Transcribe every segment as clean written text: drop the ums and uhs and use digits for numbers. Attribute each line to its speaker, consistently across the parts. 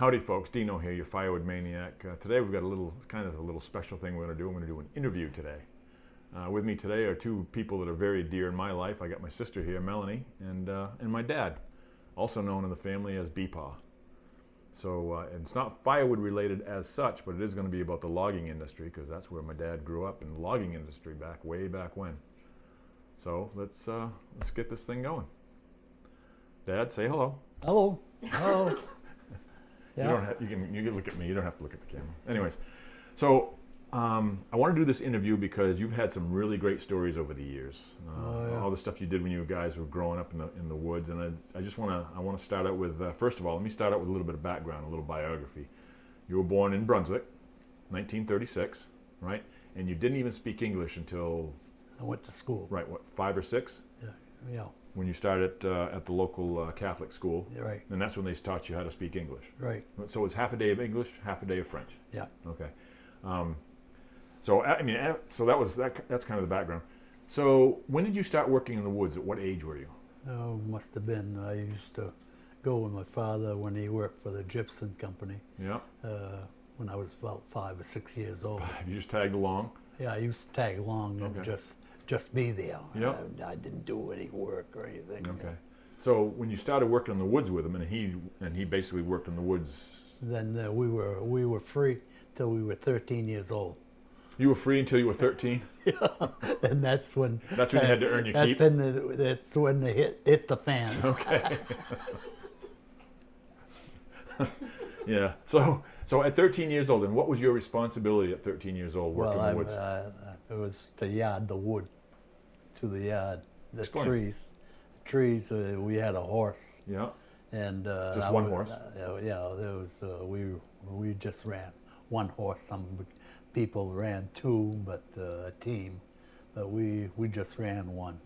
Speaker 1: Howdy folks, Dino here, your firewood maniac. Today we've got a little special thing we're going to do. I'm going to do an interview today. With me today are two people that are very dear in my life. I got my sister here, Melanie, and my dad, also known in the family as Beepaw. So it's not firewood related as such, but it is going to be about the logging industry because that's where my dad grew up, in the logging industry way back when. So let's get this thing going. Dad, say hello.
Speaker 2: Hello. Hello.
Speaker 1: Yeah. You can look at me. You don't have to look at the camera. Anyways, so I want to do this interview because you've had some really great stories over the years. All the stuff you did when you guys were growing up in the woods, and I want to start out with first of all, let me start out with a little bit of background, a little biography. You were born in Brunswick, 1936, right? And you didn't even speak English until
Speaker 2: I went to school.
Speaker 1: Right, what, 5 or 6?
Speaker 2: Yeah.
Speaker 1: When you started at the local Catholic school.
Speaker 2: Yeah, right.
Speaker 1: And that's when they taught you how to speak English.
Speaker 2: Right.
Speaker 1: So it's half a day of English, half a day of French.
Speaker 2: Yeah.
Speaker 1: Okay. So that's kind of the background. So when did you start working in the woods? At what age were you?
Speaker 2: Oh, must have been. I used to go with my father when he worked for the gypsum company.
Speaker 1: Yeah.
Speaker 2: When I was about 5 or 6 years old.
Speaker 1: You just tagged along?
Speaker 2: Yeah, I used to tag along and just be there.
Speaker 1: Yep.
Speaker 2: I didn't do any work or anything.
Speaker 1: Okay. So when you started working in the woods with him, and he basically worked in the woods.
Speaker 2: Then we were free till we were 13 years old.
Speaker 1: You were free until you were 13?
Speaker 2: Yeah, and that's when
Speaker 1: you had to earn your keep?
Speaker 2: That's when they hit the fan.
Speaker 1: Okay. Yeah. So at 13 years old, and what was your responsibility at 13 years old working in the woods?
Speaker 2: It was to yard the wood, to the yard, the
Speaker 1: Explain.
Speaker 2: trees. We had a horse.
Speaker 1: Yeah.
Speaker 2: And
Speaker 1: just one horse.
Speaker 2: Yeah, there was. We just ran one horse. Some people ran two, but a team. But we just ran one.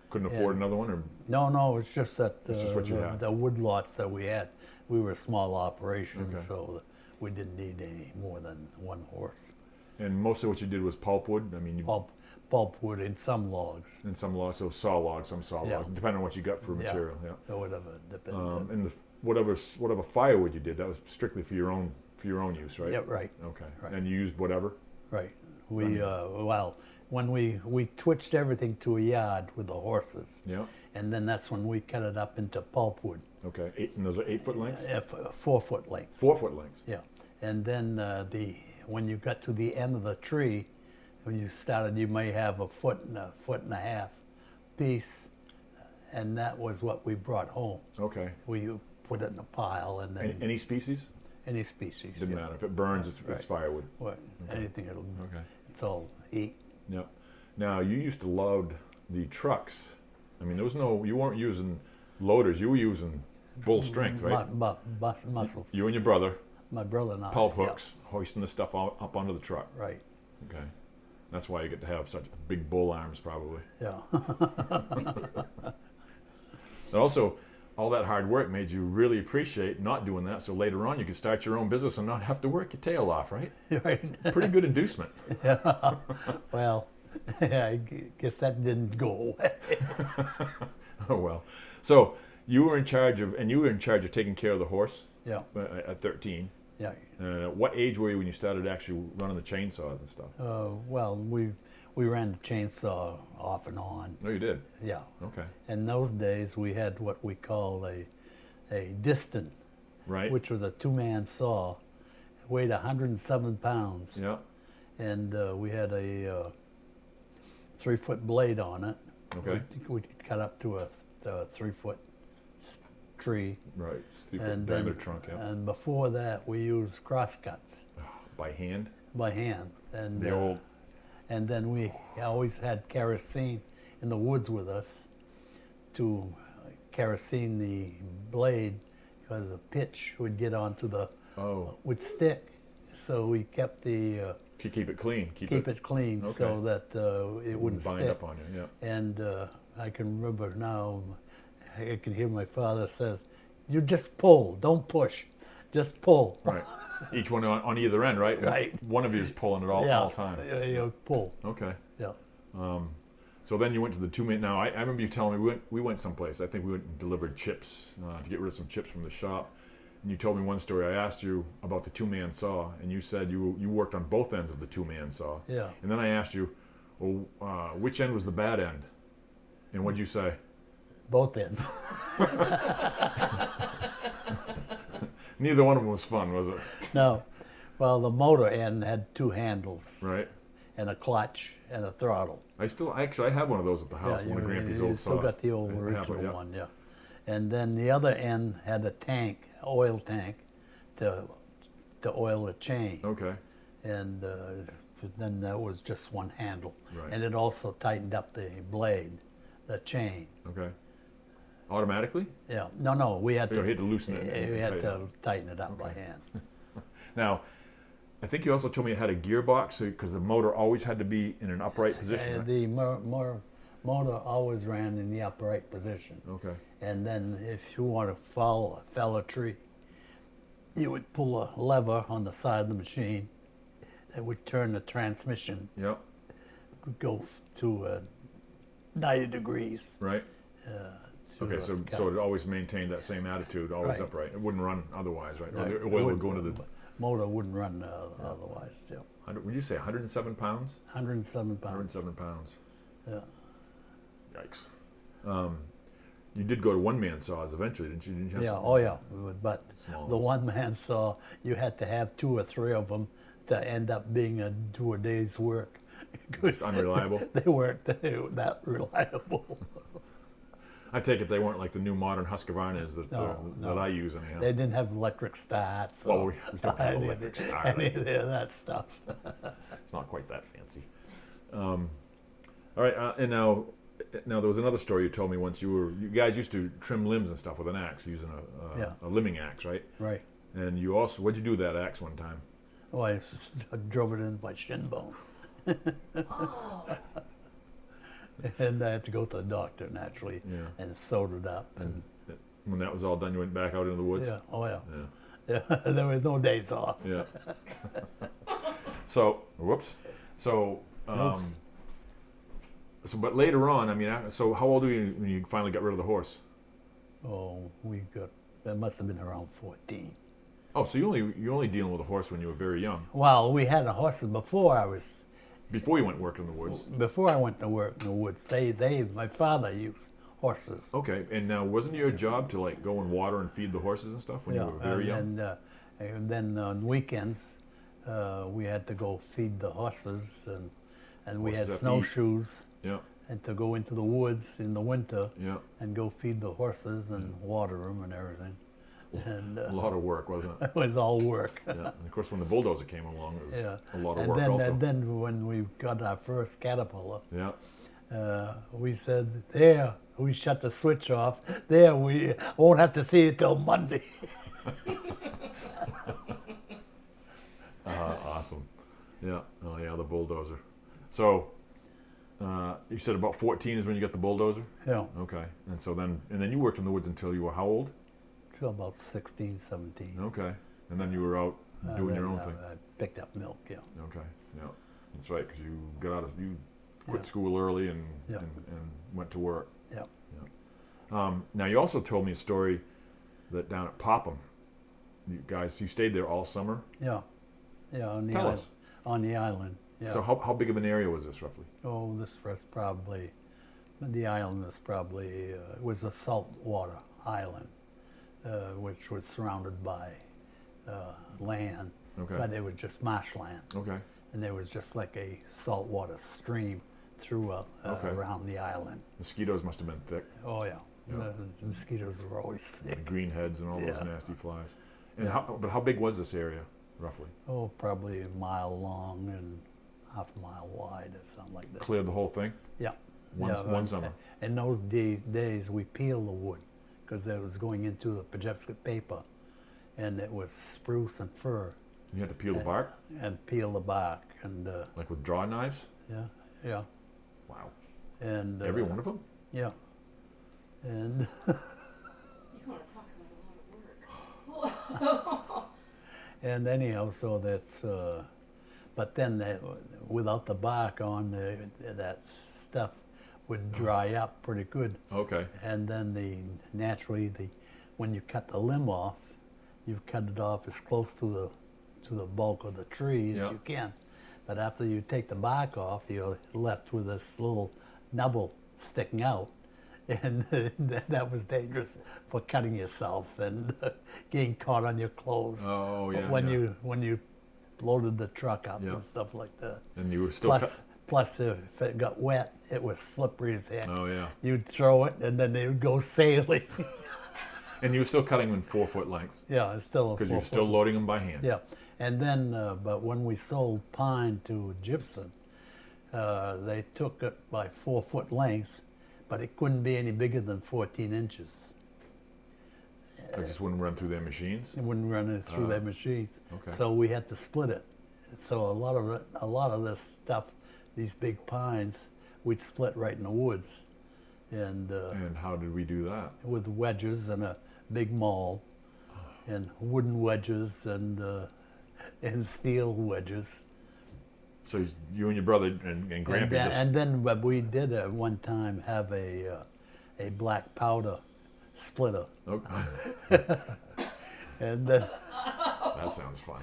Speaker 1: Couldn't afford another one, or
Speaker 2: no. It's just that
Speaker 1: it's just what you had.
Speaker 2: The wood lots that we had. We were a small operation, so we didn't need any more than one horse.
Speaker 1: And most of what you did was pulpwood. I mean,
Speaker 2: pulpwood in some logs.
Speaker 1: In some logs, so saw logs, logs, depending on what you got for material. Yeah.
Speaker 2: Or whatever. Depending.
Speaker 1: And whatever firewood you did, that was strictly for your own use, right?
Speaker 2: Yeah, right.
Speaker 1: Okay.
Speaker 2: Right.
Speaker 1: And you used whatever.
Speaker 2: Right. When we twitched everything to a yard with the horses.
Speaker 1: Yeah.
Speaker 2: And then that's when we cut it up into pulpwood.
Speaker 1: Okay. And those are 8-foot lengths?
Speaker 2: 4 foot length.
Speaker 1: 4 foot lengths.
Speaker 2: Yeah. And then when you got to the end of the tree, when you started, you may have a foot and a half piece, and that was what we brought home.
Speaker 1: Okay.
Speaker 2: We put it in a pile, and then
Speaker 1: any species?
Speaker 2: Any species.
Speaker 1: Didn't matter if it burns, it's firewood.
Speaker 2: What? Anything it'll.
Speaker 1: Okay.
Speaker 2: It's all eat.
Speaker 1: Yeah. Now you used to load the trucks. I mean, you weren't using loaders. You were using bull strength, right?
Speaker 2: Muscles.
Speaker 1: You and your brother.
Speaker 2: My brother and I.
Speaker 1: Pulp hooks, hoisting the stuff up onto the truck.
Speaker 2: Right.
Speaker 1: Okay. That's why you get to have such big bull arms, probably.
Speaker 2: Yeah.
Speaker 1: And also, all that hard work made you really appreciate not doing that, so later on you could start your own business and not have to work your tail off, right?
Speaker 2: Right.
Speaker 1: Pretty good inducement.
Speaker 2: Yeah. Well, I guess that didn't go away.
Speaker 1: Oh well. So you were in charge of taking care of the horse.
Speaker 2: Yeah.
Speaker 1: At 13.
Speaker 2: Yeah.
Speaker 1: What age were you when you started actually running the chainsaws and stuff?
Speaker 2: Well, we ran the chainsaw off and on.
Speaker 1: No, you did?
Speaker 2: Yeah.
Speaker 1: Okay.
Speaker 2: In those days, we had what we called a distant,
Speaker 1: right?
Speaker 2: Which was a 2-man saw, weighed 107 pounds.
Speaker 1: Yeah.
Speaker 2: And we had a 3-foot blade on it.
Speaker 1: Okay.
Speaker 2: We could cut up to a 3-foot tree.
Speaker 1: Right. 3-foot diameter trunk. Yeah.
Speaker 2: And before that, we used crosscuts.
Speaker 1: By hand.
Speaker 2: By hand. And
Speaker 1: the old.
Speaker 2: And then we always had kerosene in the woods with us to kerosene the blade because the pitch would get onto the would stick. So we kept the
Speaker 1: keep it clean. Keep it
Speaker 2: clean so that it wouldn't
Speaker 1: bind
Speaker 2: stick.
Speaker 1: up on you. Yeah.
Speaker 2: And I can remember now. I can hear my father says, "You just pull, don't push, just pull."
Speaker 1: Right. Each one on either end, right?
Speaker 2: Right.
Speaker 1: One of you is pulling it all the time.
Speaker 2: Yeah, you pull.
Speaker 1: Okay.
Speaker 2: Yeah.
Speaker 1: So then you went to the 2-man. Now I remember you telling me we went someplace. I think we went and delivered chips to get rid of some chips from the shop, And you told me one story. I asked you about the two-man saw, and you said you worked on both ends of the two-man saw.
Speaker 2: Yeah.
Speaker 1: And then I asked you, well, which end was the bad end? And what'd you say?
Speaker 2: Both ends.
Speaker 1: Neither one of them was fun, was it?
Speaker 2: No. Well, the motor end had two handles.
Speaker 1: Right.
Speaker 2: And a clutch and a throttle.
Speaker 1: I have one of those at the house. One of Grampy's old
Speaker 2: still
Speaker 1: saws.
Speaker 2: got the old
Speaker 1: I have it,
Speaker 2: original
Speaker 1: yeah.
Speaker 2: one, yeah. And then the other end had a tank, oil tank, to oil the chain.
Speaker 1: Okay.
Speaker 2: And then there was just one handle.
Speaker 1: Right.
Speaker 2: And it also tightened up the blade, the chain.
Speaker 1: Okay. Automatically?
Speaker 2: Yeah. No, we had
Speaker 1: You had to loosen it and
Speaker 2: We had
Speaker 1: tighten
Speaker 2: to tighten it up by hand.
Speaker 1: Now, I think you also told me it had a gearbox because the motor always had to be in an upright position. Right?
Speaker 2: The motor always ran in the upright position.
Speaker 1: Okay.
Speaker 2: And then if you want to fell a tree, you would pull a lever on the side of the machine that would turn the transmission,
Speaker 1: Yep.
Speaker 2: go to 90 degrees.
Speaker 1: Right. Okay, so it always maintained that same attitude, always
Speaker 2: Right.
Speaker 1: upright. It wouldn't run otherwise, right? Or
Speaker 2: Right.
Speaker 1: the
Speaker 2: It
Speaker 1: oil would go into the.
Speaker 2: motor wouldn't run otherwise. Yeah.
Speaker 1: Would you say 107 pounds?
Speaker 2: 107 pounds.
Speaker 1: 107 pounds.
Speaker 2: Yeah.
Speaker 1: Yikes. You did go to one-man saws eventually, didn't you? Didn't you have
Speaker 2: Yeah.
Speaker 1: some-
Speaker 2: Oh yeah. But
Speaker 1: Small
Speaker 2: the
Speaker 1: ones.
Speaker 2: one man saw you had to have 2 or 3 of them to end up being do a day's work.
Speaker 1: It's unreliable.
Speaker 2: They weren't that reliable.
Speaker 1: I take it they weren't like the new modern Husqvarnas that
Speaker 2: No.
Speaker 1: that I use anyhow.
Speaker 2: They didn't have electric starts.
Speaker 1: Well,
Speaker 2: or
Speaker 1: we don't have electric start.
Speaker 2: any of that stuff.
Speaker 1: It's not quite that fancy. All right, and now there was another story you told me once. You guys used to trim limbs and stuff with an axe, using a limbing axe, right?
Speaker 2: Right.
Speaker 1: And you also, what'd you do with that axe one time?
Speaker 2: Oh, I drove it in my shin bone. And I had to go to the doctor naturally,
Speaker 1: Yeah.
Speaker 2: and sewed it up. And
Speaker 1: When that was all done, you went back out into the woods?
Speaker 2: yeah, oh yeah,
Speaker 1: Yeah.
Speaker 2: yeah. There was no days off.
Speaker 1: Yeah. So, whoops. So, but later on, I mean, so how old were you when you finally got rid of the horse?
Speaker 2: Oh, that must have been around 14.
Speaker 1: Oh, so you're only dealing with a horse when you were very young,
Speaker 2: Well, we had horses before
Speaker 1: before you went work in the woods.
Speaker 2: Before I went to work in the woods. My father used horses.
Speaker 1: Okay, and now wasn't it your job to like go and water and feed the horses and stuff when you were very young?
Speaker 2: And then on weekends, we had to go feed the horses, and we
Speaker 1: Horses
Speaker 2: had
Speaker 1: have to eat.
Speaker 2: snowshoes,
Speaker 1: Yeah,
Speaker 2: and to go into the woods in the winter
Speaker 1: yeah.
Speaker 2: and go feed the horses and water them and everything. And
Speaker 1: A lot of work, wasn't it?
Speaker 2: it was all work.
Speaker 1: Yeah. And of course, when the bulldozer came along, it was
Speaker 2: Yeah.
Speaker 1: a lot of
Speaker 2: And
Speaker 1: work
Speaker 2: then,
Speaker 1: also.
Speaker 2: and then when we got our first Caterpillar,
Speaker 1: Yeah.
Speaker 2: we said, there, we shut the switch off. There, we won't have to see it till Monday.
Speaker 1: Awesome. Yeah. Oh, yeah, the bulldozer. So, you said about 14 is when you got the bulldozer?
Speaker 2: Yeah,
Speaker 1: Okay. And so then you worked in the woods until you were how old?
Speaker 2: till about 16, 17.
Speaker 1: Okay. And then you were out doing your own
Speaker 2: Then
Speaker 1: thing.
Speaker 2: I picked up milk, yeah.
Speaker 1: Okay. Yeah. That's right, because you quit
Speaker 2: Yeah.
Speaker 1: school early and
Speaker 2: Yeah.
Speaker 1: went to work.
Speaker 2: Yeah.
Speaker 1: Now, you also told me a story that down at Popham, you stayed there all summer.
Speaker 2: Yeah, yeah, on the
Speaker 1: Tell
Speaker 2: island.
Speaker 1: us.
Speaker 2: On the island, yeah.
Speaker 1: So how big of an area was this roughly?
Speaker 2: Oh, this was probably, the island was probably, it was a saltwater island, which was surrounded by land,
Speaker 1: Okay.
Speaker 2: but it was just marshland.
Speaker 1: Okay.
Speaker 2: And there was just like a saltwater stream through
Speaker 1: Okay.
Speaker 2: around the island.
Speaker 1: Mosquitoes must have been thick.
Speaker 2: Oh yeah,
Speaker 1: Yeah.
Speaker 2: The mosquitoes were always
Speaker 1: The
Speaker 2: thick.
Speaker 1: greenheads and all those
Speaker 2: Yeah.
Speaker 1: nasty flies. And how big was this area roughly?
Speaker 2: Oh, probably a mile long and half a mile wide or something like that.
Speaker 1: Cleared the whole thing?
Speaker 2: Yeah.
Speaker 1: One
Speaker 2: and-
Speaker 1: summer.
Speaker 2: In those days, we peeled the wood because it was going into the Pajevska paper, and it was spruce and fir,
Speaker 1: You had to peel the bark?
Speaker 2: and peel the bark, and
Speaker 1: Like with draw knives?
Speaker 2: yeah,
Speaker 1: Wow.
Speaker 2: and
Speaker 1: Every one of them?
Speaker 2: yeah, and
Speaker 3: You want to talk about a lot of work.
Speaker 2: and anyhow, so that's. But then without the bark on, that stuff would dry up pretty good.
Speaker 1: Okay.
Speaker 2: And then naturally when you cut the limb off, you cut it off as close to the bulk of the tree as
Speaker 1: Yeah.
Speaker 2: you can. But after you take the bark off, you're left with this little nubble sticking out, and that was dangerous for cutting yourself and getting caught on your clothes.
Speaker 1: Oh yeah.
Speaker 2: when
Speaker 1: yeah.
Speaker 2: you loaded the truck up
Speaker 1: Yeah.
Speaker 2: and stuff like that.
Speaker 1: And you were still
Speaker 2: Plus, if it got wet, it was slippery as heck.
Speaker 1: Oh yeah.
Speaker 2: You'd throw it, and then they would go sailing.
Speaker 1: And you were still cutting them in 4-foot lengths
Speaker 2: Yeah, it's still a
Speaker 1: because you're
Speaker 2: 4
Speaker 1: still
Speaker 2: foot.
Speaker 1: loading them by hand.
Speaker 2: Yeah, and then, but when we sold pine to Gibson, they took it by 4 foot lengths, but it couldn't be any bigger than 14 inches.
Speaker 1: It just wouldn't run through their machines.
Speaker 2: It wouldn't run it through their machines.
Speaker 1: Okay.
Speaker 2: So we had to split it. So a lot of this stuff, these big pines, we'd split right in the woods, and
Speaker 1: And how did we do that?
Speaker 2: with wedges and a big maul, and wooden wedges and steel wedges.
Speaker 1: So you and your brother and Grampy just.
Speaker 2: And then but we did at one time have a black powder splitter,
Speaker 1: Okay.
Speaker 2: and then
Speaker 1: That sounds fun.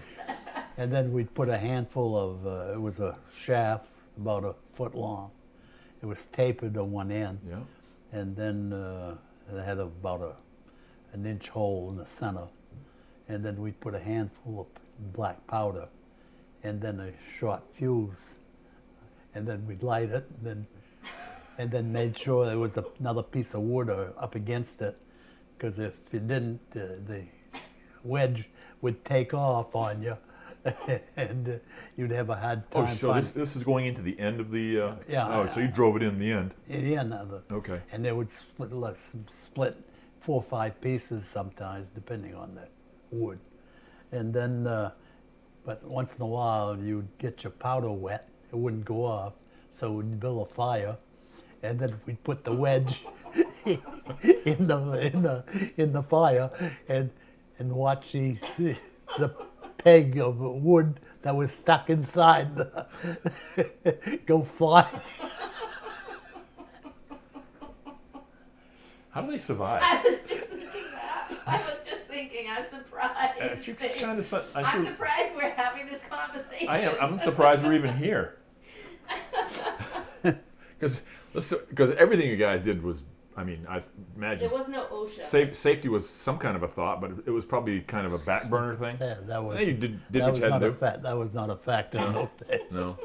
Speaker 2: we'd put a handful of it was a shaft about a foot long. It was tapered on one end,
Speaker 1: Yeah.
Speaker 2: and then it had about an inch hole in the center, and then we'd put a handful of black powder, and then a short fuse, and then we'd light it, and then made sure there was another piece of wood up against it, because if you didn't, the wedge would take off on you, and you'd have a hard
Speaker 1: Oh,
Speaker 2: time
Speaker 1: so this is going into the end of the.
Speaker 2: Yeah.
Speaker 1: Oh, so you drove it in the end.
Speaker 2: yeah, another.
Speaker 1: Okay.
Speaker 2: And they would split 4 or 5 pieces sometimes, depending on the wood. And then, but once in a while, you'd get your powder wet. It wouldn't go off, so we'd build a fire, and then we'd put the wedge in the fire, and watch the peg of wood that was stuck inside go flying.
Speaker 1: How do they survive?
Speaker 3: I was just thinking that. I was just thinking, I'm surprised.
Speaker 1: Aren't you kind of?
Speaker 3: I'm surprised we're having this conversation.
Speaker 1: I am. I'm surprised we're even here. Because everything you guys did was, I mean, I imagine
Speaker 3: There was no OSHA.
Speaker 1: safety was some kind of a thought, but it was probably kind of a back burner thing.
Speaker 2: Yeah, that was.
Speaker 1: You did
Speaker 2: that
Speaker 1: what
Speaker 2: was
Speaker 1: you had
Speaker 2: not
Speaker 1: to
Speaker 2: a
Speaker 1: do.
Speaker 2: that was not a factor in those days.
Speaker 1: No,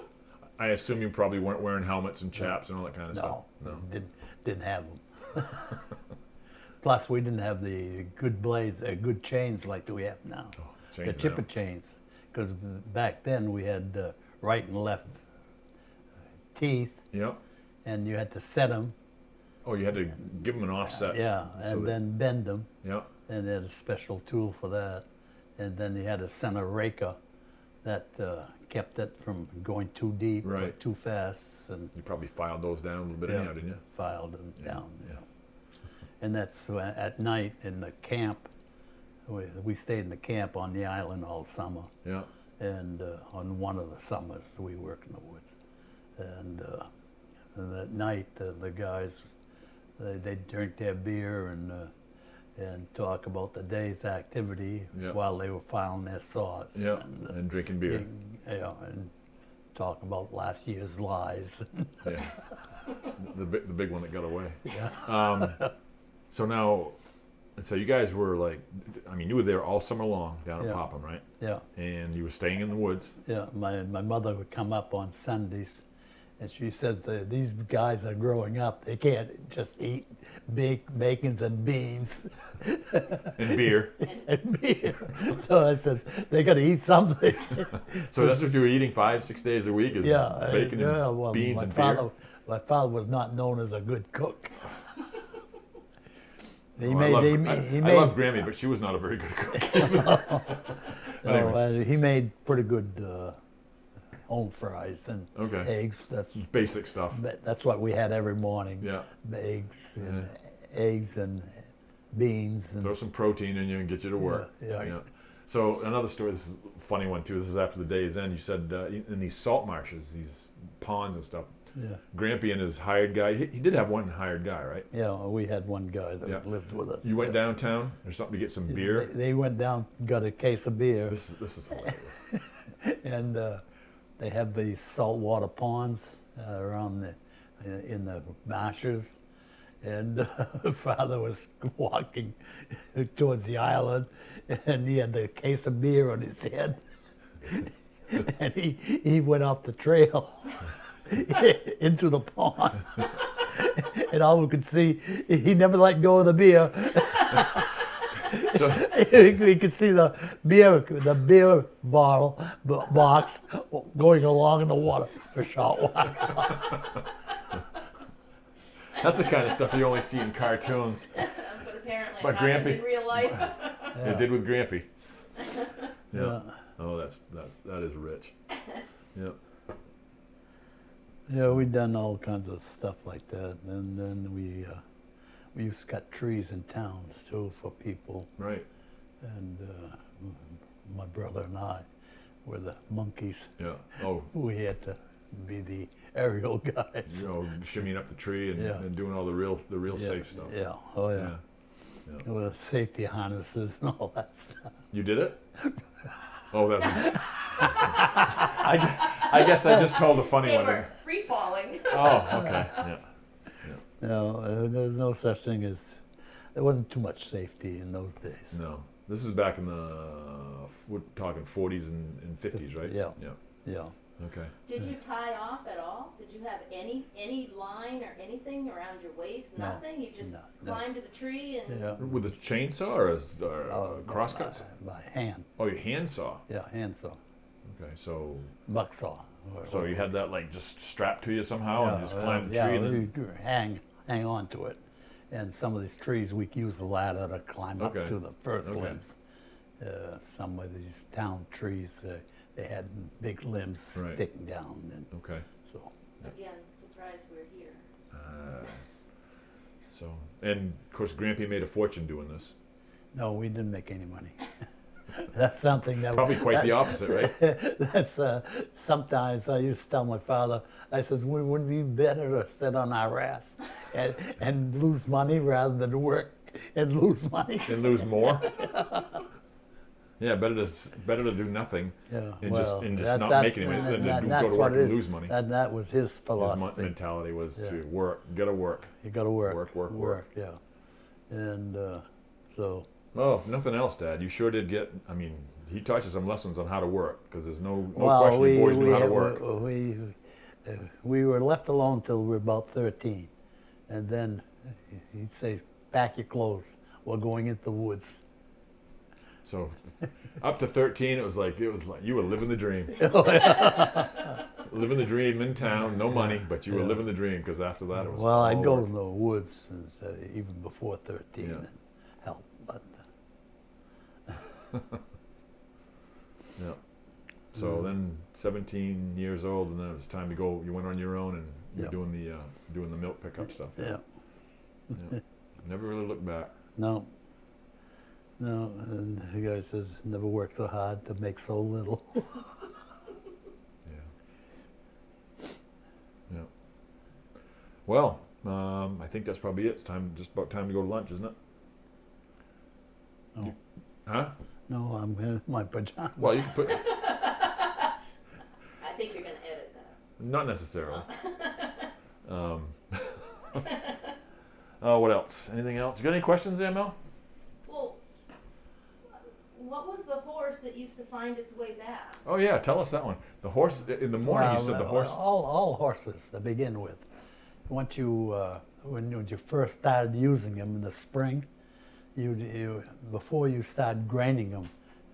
Speaker 1: I assume you probably weren't wearing helmets and chaps and all that kind of
Speaker 2: No,
Speaker 1: stuff.
Speaker 2: didn't have them. Plus, we didn't have the good blades, good chains like we have now.
Speaker 1: Chains
Speaker 2: The
Speaker 1: now.
Speaker 2: chipper chains, because back then we had right and left teeth,
Speaker 1: Yep.
Speaker 2: and you had to set them,
Speaker 1: Oh, you had to give them an offset.
Speaker 2: yeah,
Speaker 1: so
Speaker 2: and
Speaker 1: that-
Speaker 2: then bend them,
Speaker 1: Yep.
Speaker 2: and they had a special tool for that. And then you had a center raker that kept it from going too deep or
Speaker 1: Right.
Speaker 2: too fast, and
Speaker 1: You probably filed those down a little bit
Speaker 2: Yeah.
Speaker 1: anyhow, didn't you?
Speaker 2: filed them down.
Speaker 1: Yeah.
Speaker 2: And that's at night in the camp. We stayed in the camp on the island all summer,
Speaker 1: Yeah.
Speaker 2: and on one of the summers we worked in the woods. And at night the guys they'd drink their beer and talk about the day's activity
Speaker 1: Yeah.
Speaker 2: while they were filing their saws.
Speaker 1: Yeah.
Speaker 2: And,
Speaker 1: And drinking beer.
Speaker 2: and talk about last year's lies.
Speaker 1: Yeah. The big one that got away.
Speaker 2: Yeah.
Speaker 1: So now, so you guys were like, I mean, you were there all summer long down at
Speaker 2: Yeah.
Speaker 1: Popham, right?
Speaker 2: Yeah.
Speaker 1: And you were staying in the woods.
Speaker 2: Yeah, my mother would come up on Sundays, and she says that these guys are growing up. They can't just eat bacons and beans
Speaker 1: And beer.
Speaker 2: and beer. So I said they got to eat something.
Speaker 1: So that's what you were eating 5-6 days a week is
Speaker 2: Yeah,
Speaker 1: bacon
Speaker 2: yeah.
Speaker 1: and
Speaker 2: Well,
Speaker 1: beans
Speaker 2: my
Speaker 1: and
Speaker 2: father,
Speaker 1: beer.
Speaker 2: my father was not known as a good cook. He
Speaker 1: Oh,
Speaker 2: made.
Speaker 1: I love Grammy, but she was not a very good cook. Anyways.
Speaker 2: He made pretty good home fries and
Speaker 1: Okay.
Speaker 2: eggs.
Speaker 1: Basic stuff.
Speaker 2: That's what we had every morning.
Speaker 1: Yeah.
Speaker 2: Eggs and beans and
Speaker 1: Throw some protein in you and get you to work.
Speaker 2: Yeah.
Speaker 1: So another story, this is a funny one too. This is after the day's end. You said in these salt marshes, these ponds and stuff,
Speaker 2: Yeah.
Speaker 1: Grampy and his hired guy. He did have one hired guy, right?
Speaker 2: Yeah, we had one guy that
Speaker 1: Yeah.
Speaker 2: lived with us.
Speaker 1: You went
Speaker 2: Yeah.
Speaker 1: downtown or something to get some beer.
Speaker 2: They went down, got a case of beer,
Speaker 1: This is hilarious.
Speaker 2: and they have these saltwater ponds around in the marshes. And Father was walking towards the island, and he had the case of beer on his head, and he went off the trail into the pond, and all we could see, he never let go of the beer.
Speaker 1: So,
Speaker 2: We could see the beer box going along in the water for a short while.
Speaker 1: that's the kind of stuff you only see in cartoons.
Speaker 3: But apparently
Speaker 1: But
Speaker 3: it happens
Speaker 1: Grampy-
Speaker 3: in real life.
Speaker 1: It did with Grampy. Yeah.
Speaker 2: Yeah.
Speaker 1: Oh, that is rich. Yep.
Speaker 2: Yeah, we done all kinds of stuff like that, and then we used to cut trees in towns too for people,
Speaker 1: Right.
Speaker 2: and my brother and I were the monkeys.
Speaker 1: Yeah. Oh,
Speaker 2: We had to be the aerial guys.
Speaker 1: you know, shimmying up the tree and,
Speaker 2: Yeah.
Speaker 1: and doing all the real
Speaker 2: Yeah,
Speaker 1: safe stuff.
Speaker 2: Yeah, oh yeah.
Speaker 1: Yeah. Yeah.
Speaker 2: With safety harnesses and all that stuff.
Speaker 1: You did it? Oh, that's. I guess I just told a funny
Speaker 3: They
Speaker 1: one.
Speaker 3: were free falling.
Speaker 1: Oh, okay. Yeah.
Speaker 2: No, there was no such thing as, there wasn't too much safety in those days.
Speaker 1: No, this is back in the we're talking 40s and 50s, right?
Speaker 2: Yeah.
Speaker 1: Yeah.
Speaker 2: Yeah.
Speaker 1: Okay.
Speaker 3: Did you tie off at all? Did you have any line or anything around your waist?
Speaker 2: No.
Speaker 3: Nothing? You just
Speaker 2: No.
Speaker 3: climbed to the tree and
Speaker 2: Yeah.
Speaker 1: With a chainsaw or crosscuts?
Speaker 2: By hand.
Speaker 1: Oh, your handsaw.
Speaker 2: Yeah, handsaw.
Speaker 1: Okay, so
Speaker 2: Bucksaw.
Speaker 1: so you had that like just strapped to you somehow and just climbed the
Speaker 2: yeah,
Speaker 1: tree and then.
Speaker 2: we could hang on to it. And some of these trees, we could use the ladder to climb up
Speaker 1: Okay.
Speaker 2: to the first
Speaker 1: Okay.
Speaker 2: limbs. Some of these town trees, they had big limbs
Speaker 1: Right.
Speaker 2: sticking down, and
Speaker 1: Okay.
Speaker 2: so.
Speaker 3: again, surprised we're here.
Speaker 1: So and of course Grampy made a fortune doing this.
Speaker 2: No, we didn't make any money. That's something that
Speaker 1: Probably quite the opposite, right?
Speaker 2: That's sometimes I used to tell my father. I says, "We wouldn't be better to sit on our ass and lose money rather than work and lose money."
Speaker 1: And lose more. Yeah, better to do nothing
Speaker 2: Yeah,
Speaker 1: and
Speaker 2: well,
Speaker 1: just not make any money than to
Speaker 2: that's
Speaker 1: go to
Speaker 2: what
Speaker 1: work
Speaker 2: it
Speaker 1: and
Speaker 2: is.
Speaker 1: lose money.
Speaker 2: That was his
Speaker 1: His
Speaker 2: philosophy.
Speaker 1: mentality was
Speaker 2: Yeah.
Speaker 1: to work, gotta work.
Speaker 2: You got to work,
Speaker 1: Work.
Speaker 2: Yeah, and so
Speaker 1: Oh, if nothing else, Dad, you sure did get. I mean, he taught you some lessons on how to work because there's no question boys knew how to work.
Speaker 2: we were left alone till we were about 13, and then he'd say, "Pack your clothes. We're going into the woods."
Speaker 1: So, up to 13, it was like you were living the dream. Living the dream in town, no money, but you were
Speaker 2: Yeah.
Speaker 1: living the dream because after that it was.
Speaker 2: Well, I'd
Speaker 1: all
Speaker 2: go
Speaker 1: work.
Speaker 2: to the woods even before 13
Speaker 1: Yeah.
Speaker 2: and help, but
Speaker 1: Yeah. So then, 17 years old, and then it was time to go. You went on your own and you were
Speaker 2: Yeah.
Speaker 1: doing the milk pickup stuff.
Speaker 2: yeah,
Speaker 1: Never really looked back.
Speaker 2: no. And the guy says, "Never worked so hard to make so little."
Speaker 1: Yeah. Well, I think that's probably it. It's just about time to go to lunch, isn't it?
Speaker 2: No.
Speaker 1: Huh?
Speaker 2: No, I'm in my pajamas.
Speaker 1: Well, you can put.
Speaker 3: I think you're going to edit that.
Speaker 1: Not necessarily. What else? Anything else? You got any questions there, Mel?
Speaker 3: Well, what was the horse that used to find its way back?
Speaker 1: Oh yeah, tell us that one. The horse in the morning. You said the horse.
Speaker 2: All horses to begin with. Once you when you first started using them in the spring, you before you started graining them,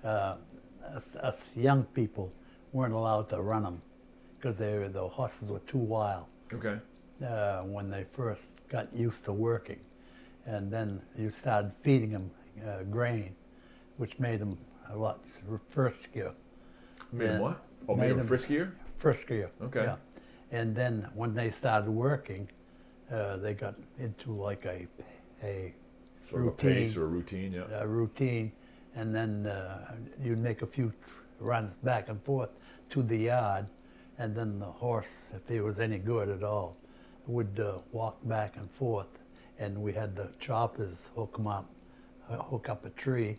Speaker 2: us young people weren't allowed to run them because the horses were too wild
Speaker 1: Okay.
Speaker 2: when they first got used to working, and then you started feeding them grain, which made them a lot friskier.
Speaker 1: Made
Speaker 2: Yeah.
Speaker 1: what? Oh, made
Speaker 2: Made
Speaker 1: him
Speaker 2: 'em-
Speaker 1: friskier.
Speaker 2: Friskier.
Speaker 1: Okay.
Speaker 2: Yeah. And then when they started working, they got into like a
Speaker 1: Sort of a
Speaker 2: routine.
Speaker 1: pace or a routine. Yeah.
Speaker 2: Routine, and then you'd make a few runs back and forth to the yard, and then the horse, if he was any good at all, would walk back and forth, and we had the choppers hook up a tree,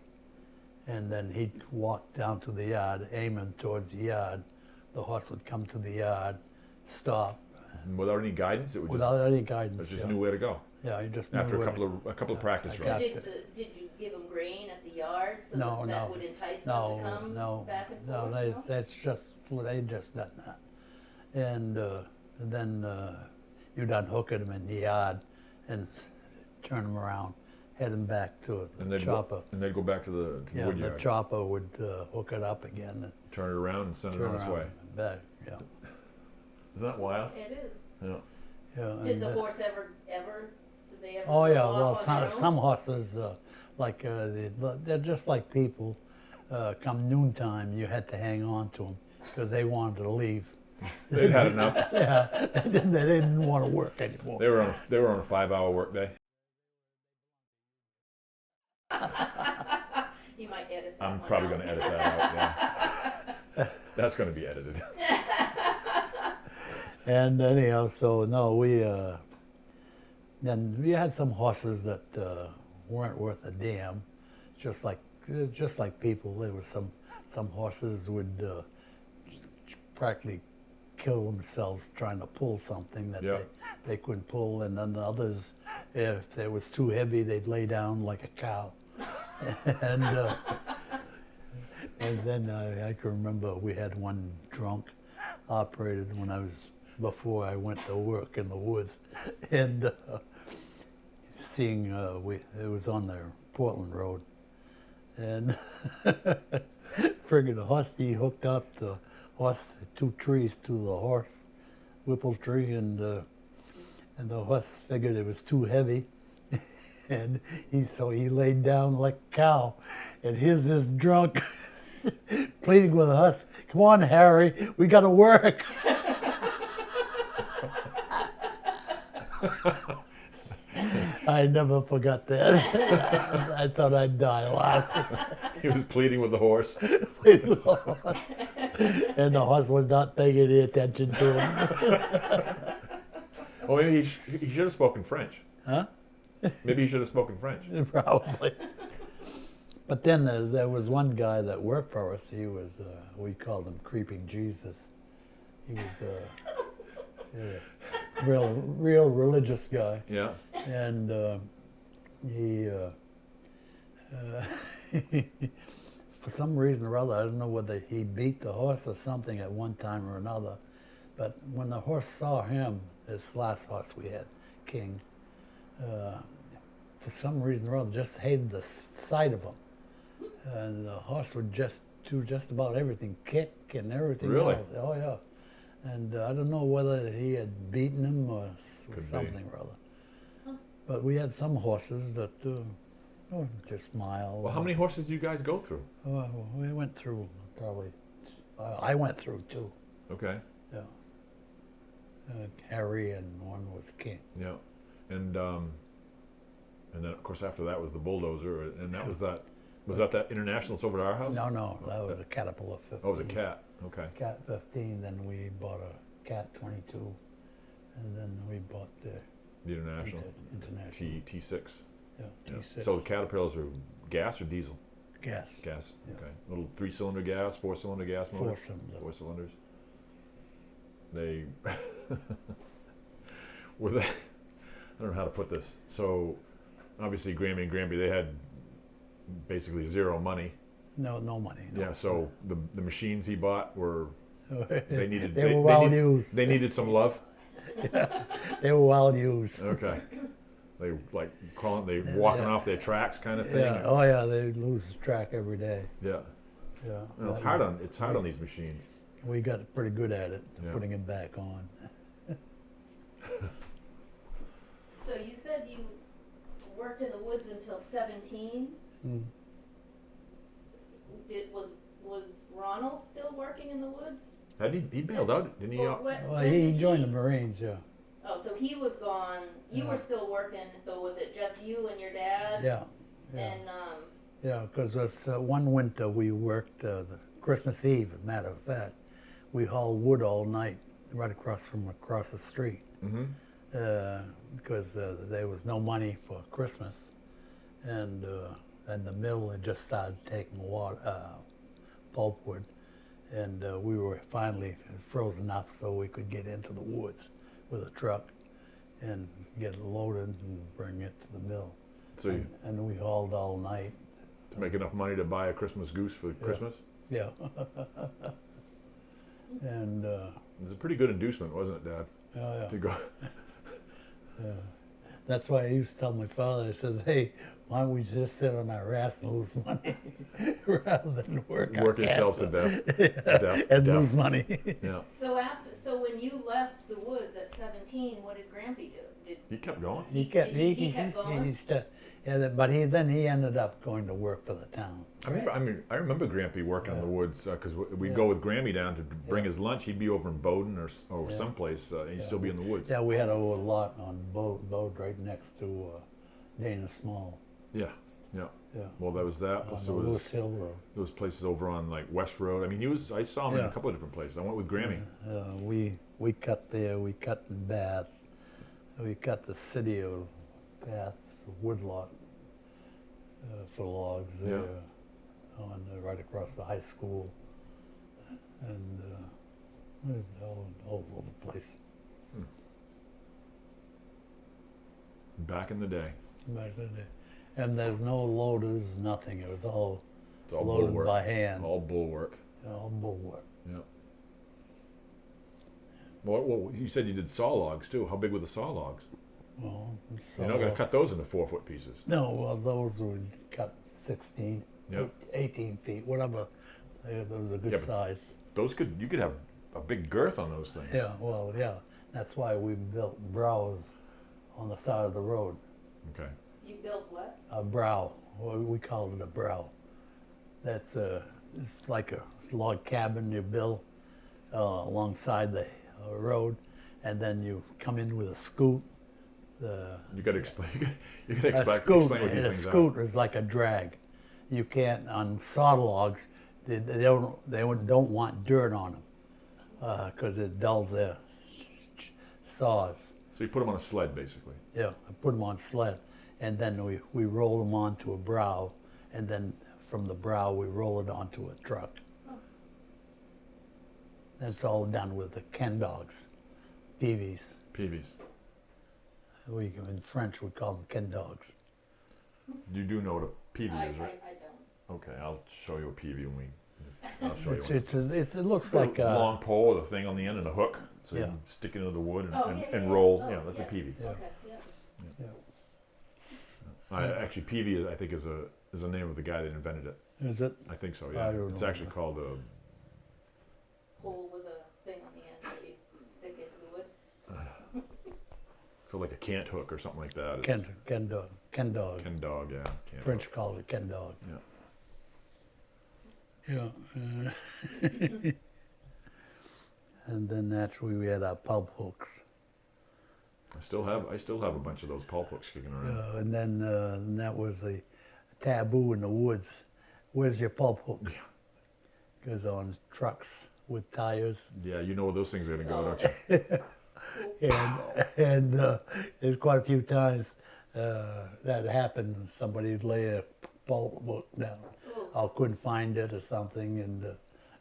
Speaker 2: and then he'd walk down to the yard, aiming towards the yard. The horse would come to the yard, stop.
Speaker 1: And without any guidance, it was
Speaker 2: Without any guidance.
Speaker 1: just
Speaker 2: yeah.
Speaker 1: knew where to go.
Speaker 2: Yeah, he just
Speaker 1: After
Speaker 2: knew
Speaker 1: a
Speaker 2: where
Speaker 1: couple of practice
Speaker 2: I
Speaker 3: So
Speaker 1: runs.
Speaker 2: got
Speaker 3: did you give them grain at the yard so
Speaker 2: No,
Speaker 3: that
Speaker 2: no.
Speaker 3: would entice them to come back and forth?
Speaker 2: No, that's just what they just done that. And then you'd unhook them in the yard and turn them around, head them back to
Speaker 1: And
Speaker 2: the
Speaker 1: they'd
Speaker 2: chopper.
Speaker 1: go, and they'd go back to the
Speaker 2: Yeah,
Speaker 1: wood
Speaker 2: the
Speaker 1: yard,
Speaker 2: chopper would hook it up again and
Speaker 1: turn it around and send it
Speaker 2: turn
Speaker 1: on its
Speaker 2: around
Speaker 1: way.
Speaker 2: and back. Yeah,
Speaker 1: Isn't that wild?
Speaker 3: It is.
Speaker 1: Yeah.
Speaker 2: yeah.
Speaker 3: Did
Speaker 2: and,
Speaker 3: the horse ever, did they ever
Speaker 2: Oh
Speaker 3: go
Speaker 2: yeah,
Speaker 3: off
Speaker 2: well
Speaker 3: on
Speaker 2: some,
Speaker 3: their own?
Speaker 2: some horses, they're just like people. Come noontime, you had to hang on to them because they wanted to leave.
Speaker 1: They'd had enough.
Speaker 2: Yeah, they didn't want to work anymore.
Speaker 1: They were on a 5-hour workday.
Speaker 3: You might edit that
Speaker 1: I'm
Speaker 3: one
Speaker 1: probably
Speaker 3: out.
Speaker 1: going to edit that out. Yeah. That's going to be edited.
Speaker 2: And anyhow, so no, then we had some horses that weren't worth a damn, just like people. There was some horses would practically kill themselves trying to pull something that
Speaker 1: Yeah.
Speaker 2: they couldn't pull, and then others, if it was too heavy, they'd lay down like a cow. And then I can remember we had one drunk operated when I was before I went to work in the woods, and seeing it was on the Portland Road, and friggin' the horse, he hooked up the horse 2 trees to the horse whipple tree, and the horse figured it was too heavy, and so he laid down like a cow, and here's this drunk pleading with the horse, "Come on, Harry, we got to work." I never forgot that. I thought I'd die laughing.
Speaker 1: He was pleading with the horse.
Speaker 2: And the horse was not paying any attention to him.
Speaker 1: Oh, maybe he should have spoken French.
Speaker 2: Huh?
Speaker 1: Maybe he should have spoken French.
Speaker 2: Probably. But then there was one guy that worked for us. He was, we called him Creeping Jesus. He was a real religious guy.
Speaker 1: Yeah.
Speaker 2: And he, for some reason or other, I don't know whether he beat the horse or something at one time or another, but when the horse saw him, this last horse we had, King, for some reason or other, just hated the sight of him. And the horse would just do just about everything, kick and everything
Speaker 1: Really?
Speaker 2: else. Oh yeah. And I don't know whether he had beaten him or
Speaker 1: Could be.
Speaker 2: something or other. But we had some horses that just smile.
Speaker 1: Well, how many horses did you guys go through?
Speaker 2: We went through probably. I went through 2.
Speaker 1: Okay.
Speaker 2: Yeah. Harry and one was King.
Speaker 1: Yeah. And then of course after that was the bulldozer, and that was that. Was that international that's over to our house?
Speaker 2: No, that was a Caterpillar 15.
Speaker 1: Oh, it was a Cat. Okay.
Speaker 2: Cat 15. Then we bought a Cat 22, and then we bought the
Speaker 1: The
Speaker 2: international.
Speaker 1: T6.
Speaker 2: Yeah,
Speaker 1: Yeah.
Speaker 2: T6.
Speaker 1: So the Caterpillars are gas or diesel?
Speaker 2: gas.
Speaker 1: Gas.
Speaker 2: Yeah.
Speaker 1: Okay. Little 3-cylinder gas, 4-cylinder gas motor.
Speaker 2: 4 cylinder.
Speaker 1: 4 cylinders. They were they. I don't know how to put this. So obviously Grammy and Granby, they had basically zero money.
Speaker 2: No money. No.
Speaker 1: Yeah. So the machines he bought were they needed
Speaker 2: they were well
Speaker 1: need-
Speaker 2: used.
Speaker 1: They needed some love.
Speaker 2: They were well used.
Speaker 1: Okay. They walking
Speaker 2: Yeah.
Speaker 1: off their tracks kind of thing.
Speaker 2: Yeah. Oh yeah, they lose the track every day.
Speaker 1: Yeah.
Speaker 2: Yeah.
Speaker 1: And it's
Speaker 2: Well,
Speaker 1: hard on these machines.
Speaker 2: We got pretty good at it,
Speaker 1: Yeah.
Speaker 2: putting it back on.
Speaker 3: So you said you worked in the woods until 17.
Speaker 2: Mm.
Speaker 3: Was Ronald still working in the woods?
Speaker 1: He bailed out, didn't he?
Speaker 3: Or when
Speaker 2: Well,
Speaker 3: did
Speaker 2: he joined the Marines. Yeah.
Speaker 3: Oh, so he was gone. You
Speaker 2: Yeah.
Speaker 3: were still working. So was it just you and your dad?
Speaker 2: Yeah. Yeah.
Speaker 3: And
Speaker 2: Yeah, because one winter we worked the Christmas Eve, as a matter of fact. we hauled wood all night right across the street.
Speaker 1: Mm-hmm.
Speaker 2: Because there was no money for Christmas, and the mill had just started taking pulpwood, and we were finally frozen enough so we could get into the woods with a truck and get it loaded and bring it to the mill.
Speaker 1: So you,
Speaker 2: And we hauled all night.
Speaker 1: to make enough money to buy a Christmas goose for Christmas?
Speaker 2: Yeah. And
Speaker 1: It was a pretty good inducement, wasn't it, Dad?
Speaker 2: yeah.
Speaker 1: To go.
Speaker 2: That's why I used to tell my father, I says, hey, why don't we just sit on our ass and lose money rather than work
Speaker 1: Yourself to death.
Speaker 2: and
Speaker 1: Death.
Speaker 2: lose money.
Speaker 1: Yeah.
Speaker 3: So when you left the woods at 17, what did Grampy do?
Speaker 1: He kept going.
Speaker 2: He kept
Speaker 3: going?
Speaker 2: But then he ended up going to work for the town.
Speaker 1: I remember Grampy working in the woods because we'd go with Grammy down to bring his lunch. He'd be over in Bowden or someplace. He'd still be in the woods.
Speaker 2: Yeah, we had a lot on Bode right next to Dana Small.
Speaker 1: Yeah, yeah.
Speaker 2: Yeah.
Speaker 1: Well, there was that.
Speaker 2: On
Speaker 1: Plus
Speaker 2: the
Speaker 1: there
Speaker 2: Lewis
Speaker 1: was
Speaker 2: Hill Road.
Speaker 1: those places over on like West Road. I mean, I saw him in a
Speaker 2: Yeah.
Speaker 1: couple of different places. I went with Grammy.
Speaker 2: We cut there. We cut in Bath. We cut the city of Bath woodlot for logs there, right across the high school, and all over the place.
Speaker 1: Back in the day.
Speaker 2: Back in the day. And there's no loaders, nothing. It was all
Speaker 1: It's all
Speaker 2: loaded
Speaker 1: bulwark.
Speaker 2: by hand.
Speaker 1: All bulwark.
Speaker 2: All bulwark.
Speaker 1: Yeah. Well, you said you did saw logs too. How big were the saw logs?
Speaker 2: Well,
Speaker 1: You're not going to cut those into 4-foot pieces.
Speaker 2: No, well, those were cut 16,
Speaker 1: Yeah.
Speaker 2: 18 feet, whatever. Those are good
Speaker 1: Yeah, but-
Speaker 2: size.
Speaker 1: You could have a big girth on those things.
Speaker 2: Yeah, well, yeah. That's why we built brows on the side of the road.
Speaker 1: Okay.
Speaker 3: You built what?
Speaker 2: A brow. Well, we called it a brow. That's it's like a log cabin you build alongside the road, and then you come in with a scoot.
Speaker 1: You got to explain. You got to
Speaker 2: A
Speaker 1: explain
Speaker 2: scoot,
Speaker 1: what these
Speaker 2: a
Speaker 1: things
Speaker 2: scoot is like a drag. You can't on solid logs. They don't want dirt on them because it dulls their saws.
Speaker 1: So you put them on a sled, basically.
Speaker 2: Yeah, I put them on sled, and then we roll them onto a brow, and then from the brow we roll it onto a truck. That's all done with the Ken dogs, PVs.
Speaker 1: PVs.
Speaker 2: In French we call them Ken dogs.
Speaker 1: You do know what a PV is, right?
Speaker 3: I don't.
Speaker 1: Okay, I'll show you a PV when we. I'll show you.
Speaker 2: It looks
Speaker 1: It's got
Speaker 2: like
Speaker 1: a long pole with a thing on the end and a hook, so you
Speaker 2: Yeah.
Speaker 1: can stick it into the wood and,
Speaker 3: Oh,
Speaker 1: and,
Speaker 3: yeah,
Speaker 1: and
Speaker 3: yeah,
Speaker 1: roll.
Speaker 3: yeah.
Speaker 1: Yeah, that's
Speaker 3: yes.
Speaker 1: a PV.
Speaker 2: Yeah.
Speaker 3: Okay, yeah.
Speaker 1: Actually, PV I think is a name of the guy that invented it.
Speaker 2: Is it?
Speaker 1: I think so. Yeah,
Speaker 2: I don't
Speaker 1: it's
Speaker 2: know.
Speaker 1: actually called a.
Speaker 3: Hole with a thing on the end that you stick into the wood.
Speaker 1: So like a cant hook or something like that. It's
Speaker 2: Ken dog.
Speaker 1: Ken dog, yeah. Cant
Speaker 2: French
Speaker 1: hook.
Speaker 2: call it Ken dog.
Speaker 1: Yeah.
Speaker 2: Yeah. And then naturally we had our pulp hooks.
Speaker 1: I still have a bunch of those pulp hooks kicking around.
Speaker 2: And then that was the taboo in the woods. Where's your pulp hook?
Speaker 1: Yeah.
Speaker 2: Goes on trucks with tires.
Speaker 1: Yeah, you know where those things are gonna go, don't you?
Speaker 2: And there's quite a few times that happened. Somebody'd lay a pulp hook down.
Speaker 3: Oh,
Speaker 2: I couldn't find it or something, and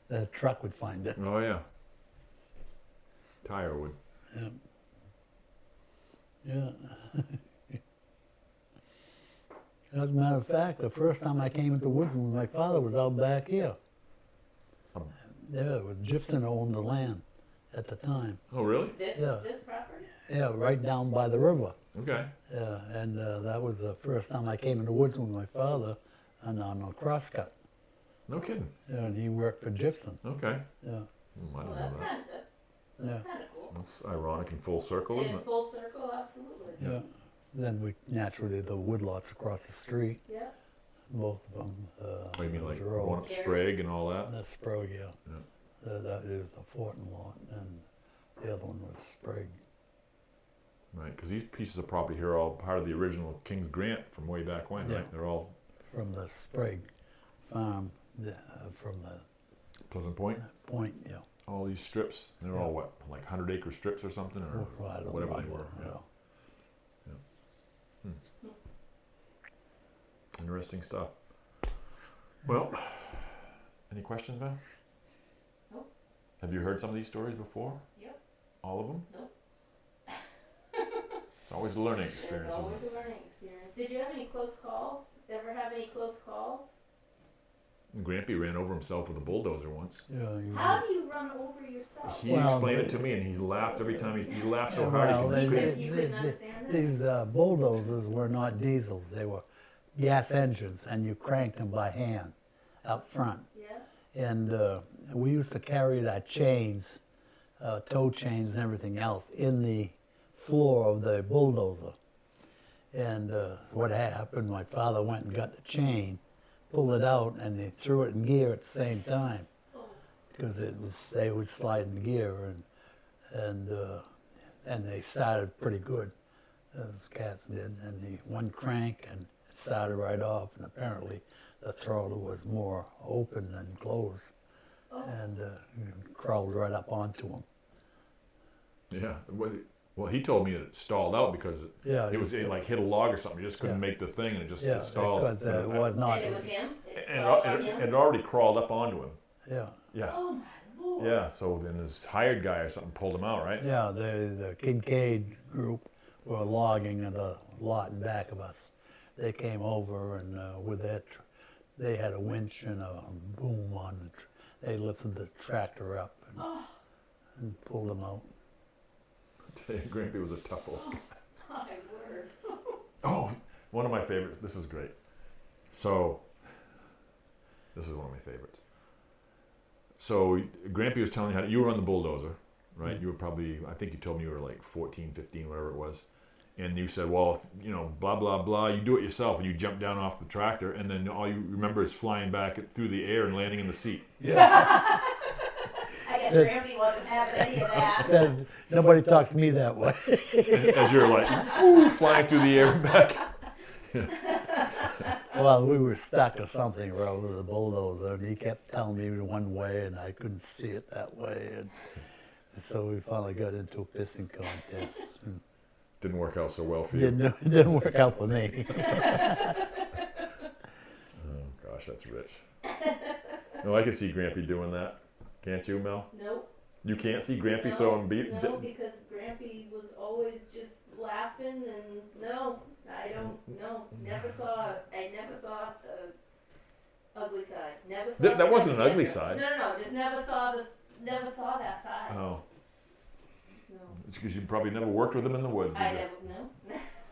Speaker 2: the truck would find it.
Speaker 1: Oh yeah. Tire wood.
Speaker 2: Yeah. As a matter of fact, the first time I came into Woodland, my father was out back here.
Speaker 1: Um.
Speaker 2: Yeah, Gibson owned the land at the time.
Speaker 1: Oh really?
Speaker 3: this
Speaker 2: Yeah.
Speaker 3: this property?
Speaker 2: Yeah, right down by the river.
Speaker 1: Okay.
Speaker 2: Yeah, and that was the first time I came into Woods with my father, and on a crosscut.
Speaker 1: No kidding.
Speaker 2: Yeah, and he worked for Gibson.
Speaker 1: Okay.
Speaker 2: Yeah,
Speaker 1: I
Speaker 3: Well,
Speaker 1: don't
Speaker 3: that's
Speaker 1: know that.
Speaker 3: kind of
Speaker 2: yeah,
Speaker 3: kind of cool.
Speaker 1: That's ironic in full circle, isn't
Speaker 3: In
Speaker 1: it?
Speaker 3: full circle, absolutely.
Speaker 2: yeah. Then we naturally the woodlots across the street,
Speaker 3: Yeah.
Speaker 2: both of them.
Speaker 1: Oh, you mean like
Speaker 2: Road.
Speaker 1: going up Sprague and all that?
Speaker 2: That's Sprague, yeah.
Speaker 1: Yeah.
Speaker 2: That is the Fortin lot, and the other one was Sprague.
Speaker 1: Right, because these pieces of property here are all part of the original King's Grant from way back when,
Speaker 2: Yeah.
Speaker 1: right? They're all
Speaker 2: From the Sprague farm, from the
Speaker 1: Pleasant Point.
Speaker 2: point, yeah.
Speaker 1: all these strips. They're all what, like 100-acre strips or something, or
Speaker 2: Oh, I don't
Speaker 1: whatever they
Speaker 2: know,
Speaker 1: were.
Speaker 2: you
Speaker 1: Yeah.
Speaker 2: know.
Speaker 1: Interesting stuff. Well, any questions, man?
Speaker 3: Nope.
Speaker 1: Have you heard some of these stories before?
Speaker 3: Yep.
Speaker 1: All of them?
Speaker 3: Nope.
Speaker 1: It's always a learning experience.
Speaker 3: There's
Speaker 1: Isn't
Speaker 3: always
Speaker 1: it?
Speaker 3: a learning experience. Did you have any close calls? Ever have any close calls?
Speaker 1: Grampy ran over himself with a bulldozer once.
Speaker 2: Yeah, you-
Speaker 3: How do you run over yourself?
Speaker 1: He
Speaker 2: Well,
Speaker 1: explained it to me, and he laughed every time. He laughed so
Speaker 2: Yeah,
Speaker 1: hard
Speaker 2: well,
Speaker 1: he couldn't.
Speaker 3: You couldn't understand that?
Speaker 2: These bulldozers were not diesels; they were gas engines, and you cranked them by hand up front.
Speaker 3: Yeah.
Speaker 2: And we used to carry our chains, tow chains and everything else, in the floor of the bulldozer. And what happened, my father went and got the chain, pulled it out, and he threw it in gear at the same time,
Speaker 3: Oh.
Speaker 2: because they would slide in gear, and they started pretty good, those cats did. And one crank, and it started right off, and apparently the throttle was more open than closed,
Speaker 3: Oh.
Speaker 2: and crawled right up onto him.
Speaker 1: Yeah. Well, he told me that it stalled out because
Speaker 2: Yeah,
Speaker 1: it like hit a log or something. You just couldn't
Speaker 2: Yeah.
Speaker 1: make the thing, and it just
Speaker 2: yeah,
Speaker 1: it stalled.
Speaker 2: because it was not.
Speaker 3: And it was him? It
Speaker 1: and
Speaker 3: stalled on
Speaker 1: it
Speaker 3: him?
Speaker 1: had already crawled up onto him.
Speaker 2: Yeah,
Speaker 1: Yeah.
Speaker 3: Oh my lord.
Speaker 1: Yeah. So then his hired guy or something pulled him out, right?
Speaker 2: yeah. The Kincaid group were logging at a lot in back of us. They came over, and with that, they had a winch and a boom on the. They lifted the tractor up and pulled them out.
Speaker 1: Grampy was a tough old.
Speaker 3: My word.
Speaker 1: Oh, one of my favorites. This is great. So, this is one of my favorites. So, Grampy was telling you how you were on the bulldozer, right? You were probably, I think you told me you were like 14, 15, whatever it was. And you said, well, you know, blah, blah, blah, you do it yourself. And you jump down off the tractor, and then all you remember is flying back through the air and landing in the seat.
Speaker 3: I guess Grampy wasn't having any of that.
Speaker 2: Says, nobody talks to me that way.
Speaker 1: As you're like, whoo, flying through the air and back.
Speaker 2: Well, we were stuck or something wrong with the bulldozer, and he kept telling me one way, and I couldn't see it that way, and so we finally got into a pissing contest. And
Speaker 1: Didn't work out so well for you.
Speaker 2: it didn't work out for me.
Speaker 1: Oh, gosh, that's rich. No, I can see Grampy doing that. Can't you, Mel?
Speaker 3: Nope.
Speaker 1: You can't see Grampy
Speaker 3: No,
Speaker 1: throwing beat?
Speaker 3: No, because Grampy was always just laughing, and no, I don't, no, never saw, I never saw the ugly side. Never saw.
Speaker 1: That wasn't an
Speaker 3: the
Speaker 1: ugly
Speaker 3: gender.
Speaker 1: side.
Speaker 3: No, just never saw this, never saw that side.
Speaker 1: Oh,
Speaker 3: No,
Speaker 1: it's because you probably never worked with him in the woods, did
Speaker 3: I
Speaker 1: you?
Speaker 3: never,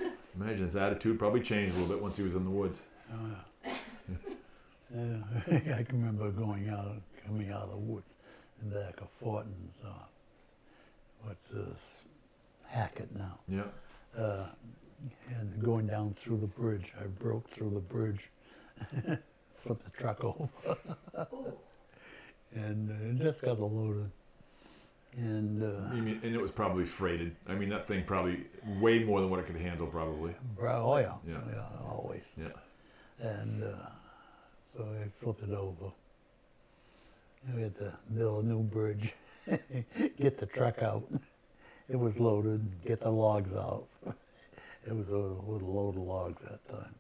Speaker 3: no.
Speaker 1: Imagine his attitude probably changed a little bit once he was in the woods.
Speaker 2: I can remember coming out of the woods in back of Fortin's, what's this, Hackett now.
Speaker 1: Yeah.
Speaker 2: And going down through the bridge. I broke through the bridge, flipped the truck over,
Speaker 3: Ooh.
Speaker 2: and it just got loaded. And
Speaker 1: And it was probably freighted. I mean, that thing probably way more than what it could handle, probably.
Speaker 2: oh yeah,
Speaker 1: Yeah.
Speaker 2: always.
Speaker 1: Yeah.
Speaker 2: And so I flipped it over. We had to build a new bridge, get the truck out. It was loaded, get the logs out. It was a little load of logs that time.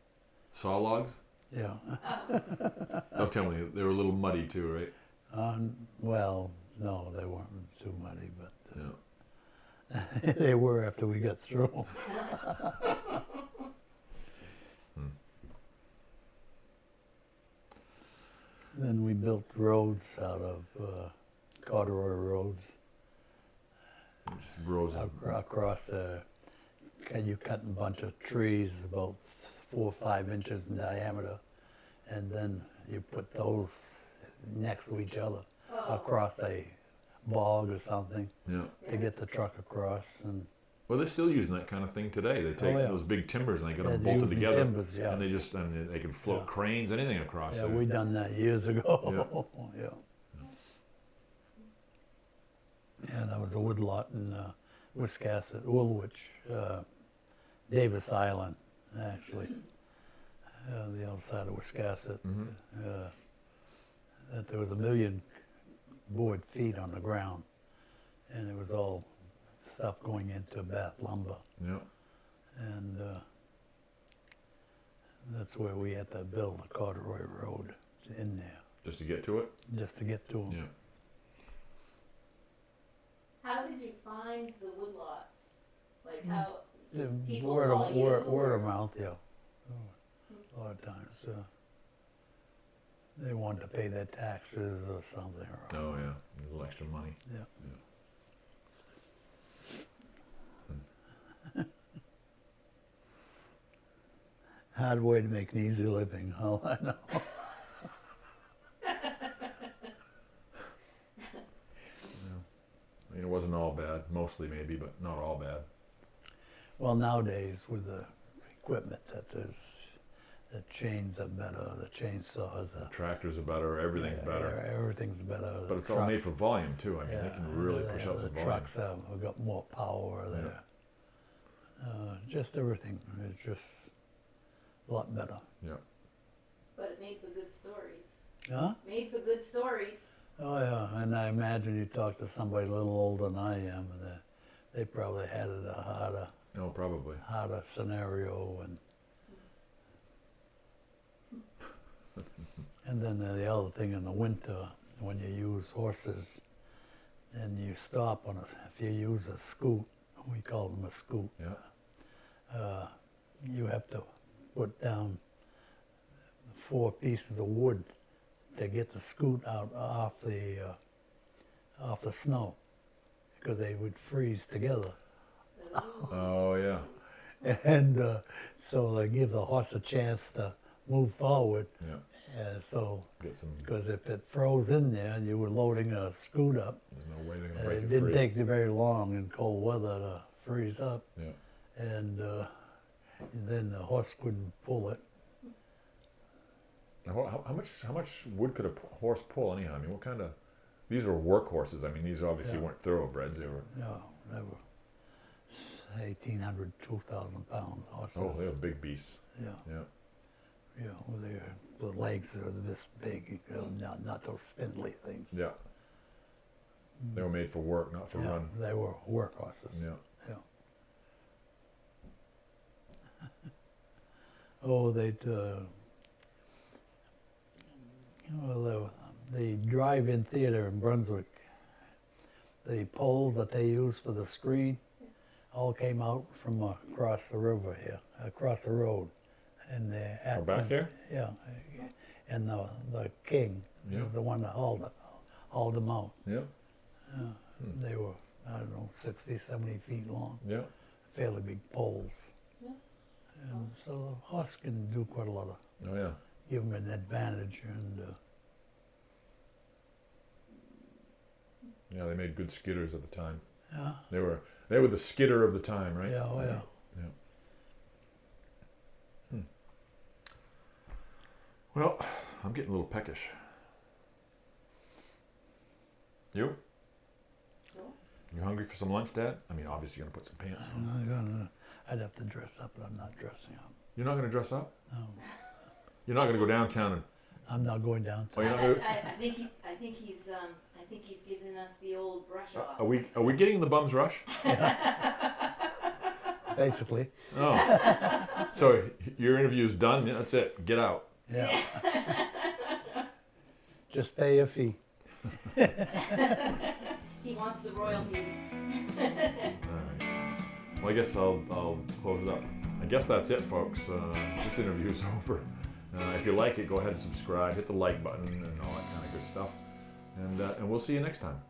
Speaker 1: Saw logs?
Speaker 2: Yeah.
Speaker 1: Don't tell me they were a little muddy too, right?
Speaker 2: Well, no, they weren't too muddy, but
Speaker 1: Yeah.
Speaker 2: they were after we got through. Then we built roads out of corduroy roads
Speaker 1: Just rows of.
Speaker 2: across. You cut a bunch of trees about 4 or 5 inches in diameter, and then you put those next to each other across a bog or something
Speaker 1: Yeah.
Speaker 2: to get the truck across. And
Speaker 1: Well, they're still using that kind of thing today. They take
Speaker 2: yeah.
Speaker 1: those big timbers and they get them
Speaker 2: they're
Speaker 1: bolted
Speaker 2: using
Speaker 1: together,
Speaker 2: timbers, yeah.
Speaker 1: and they can float
Speaker 2: Yeah.
Speaker 1: cranes, anything across.
Speaker 2: yeah,
Speaker 1: there.
Speaker 2: we done that years ago. Yeah. Yeah, that was a woodlot in Wiscasset, Woolwich, Davis Island, actually, the other side of Wiscasset.
Speaker 1: Mhm.
Speaker 2: That there was a million board feet on the ground, and it was all stuff going into Bath lumber,
Speaker 1: Yeah.
Speaker 2: and that's where we had to build a corduroy road in there,
Speaker 1: Just to get to it.
Speaker 2: just to get to them.
Speaker 1: Yeah.
Speaker 3: How did you find the woodlots? Like how
Speaker 2: The
Speaker 3: people
Speaker 2: word,
Speaker 3: call
Speaker 2: of,
Speaker 3: you?
Speaker 2: word
Speaker 3: or-
Speaker 2: of mouth, yeah. A lot of times, they wanted to pay their taxes or something. Or,
Speaker 1: Oh yeah. A little extra money.
Speaker 2: Yeah. Hard way to make an easy living, all I know.
Speaker 1: I mean, it wasn't all bad. Mostly maybe, but not all bad.
Speaker 2: Well, nowadays with the equipment that there's, the chains are better, the chainsaws
Speaker 1: The
Speaker 2: are
Speaker 1: tractors are better. Everything's
Speaker 2: yeah,
Speaker 1: better.
Speaker 2: everything's better.
Speaker 1: But
Speaker 2: The
Speaker 1: it's all made
Speaker 2: trucks-
Speaker 1: for volume too. I mean, they can really push out
Speaker 2: the
Speaker 1: some volume.
Speaker 2: trucks have got more power
Speaker 1: Yeah.
Speaker 2: there. Just everything is just a lot better.
Speaker 1: Yeah.
Speaker 3: But it made for good stories.
Speaker 2: Huh?
Speaker 3: Made for good stories.
Speaker 2: Oh yeah, and I imagine you talk to somebody a little older than I am, and they probably had it a
Speaker 1: No, probably.
Speaker 2: harder scenario, and then the other thing in the winter when you use horses, and you stop on if you use a scoot, we call them a scoot.
Speaker 1: Yeah.
Speaker 2: You have to put down 4 pieces of wood to get the scoot out off the snow, because they would freeze together.
Speaker 1: Oh yeah.
Speaker 2: And so they give the horse a chance to move forward.
Speaker 1: Yeah.
Speaker 2: And so,
Speaker 1: Get some.
Speaker 2: because if it froze in there and you were loading a scoot up,
Speaker 1: There's no way they can break
Speaker 2: it
Speaker 1: it
Speaker 2: didn't
Speaker 1: free.
Speaker 2: take you very long in cold weather to freeze up.
Speaker 1: Yeah.
Speaker 2: And then the horse couldn't pull it.
Speaker 1: Now, how much wood could a horse pull anyhow? I mean, what kind of? These were work horses. I mean, these obviously
Speaker 2: Yeah.
Speaker 1: weren't thoroughbreds. They were.
Speaker 2: No, they were 1,800, 2,000 pound horses.
Speaker 1: Oh, they were big beasts.
Speaker 2: Yeah,
Speaker 1: Yeah.
Speaker 2: yeah. Well, the legs are this big, not those spindly things.
Speaker 1: Yeah. They were made for work, not for
Speaker 2: Yeah,
Speaker 1: run.
Speaker 2: they were work horses.
Speaker 1: Yeah.
Speaker 2: Yeah. Oh, they'd, well, the drive-in theater in Brunswick, the poles that they use for the screen all came out from across the river here, across the road. And the
Speaker 1: back here?
Speaker 2: Yeah. And the king
Speaker 1: Yeah.
Speaker 2: was the one that hauled them out.
Speaker 1: Yeah.
Speaker 2: They were, I don't know, 60, 70 feet long,
Speaker 1: Yeah.
Speaker 2: fairly big poles.
Speaker 3: Yeah.
Speaker 2: And so the horse can do quite a lot of,
Speaker 1: Oh yeah.
Speaker 2: give them an advantage. And
Speaker 1: Yeah. They made good skidders at the time.
Speaker 2: yeah,
Speaker 1: They were the skidder of the time, right?
Speaker 2: yeah, oh, yeah.
Speaker 1: Well, I'm getting a little peckish. You?
Speaker 3: No.
Speaker 1: You hungry for some lunch, Dad? I mean, obviously you're gonna put some pants on.
Speaker 2: I'd have to dress up, but I'm not dressing up.
Speaker 1: You're not gonna dress up?
Speaker 2: No,
Speaker 1: You're not gonna go downtown and?
Speaker 2: I'm not going down.
Speaker 1: Oh, you're not
Speaker 3: I
Speaker 1: gonna?
Speaker 3: think he's giving us the old brush off.
Speaker 1: Are we getting the bum's rush?
Speaker 2: Basically,
Speaker 1: Oh. So your interview's done. Yeah, that's it. Get out.
Speaker 2: yeah. Just pay a fee.
Speaker 3: He wants the royalties.
Speaker 1: All right. Well, I guess I'll close it up. I guess that's it, folks. This interview's over. If you like it, go ahead and subscribe, hit the like button, and all that kind of good stuff. And we'll see you next time.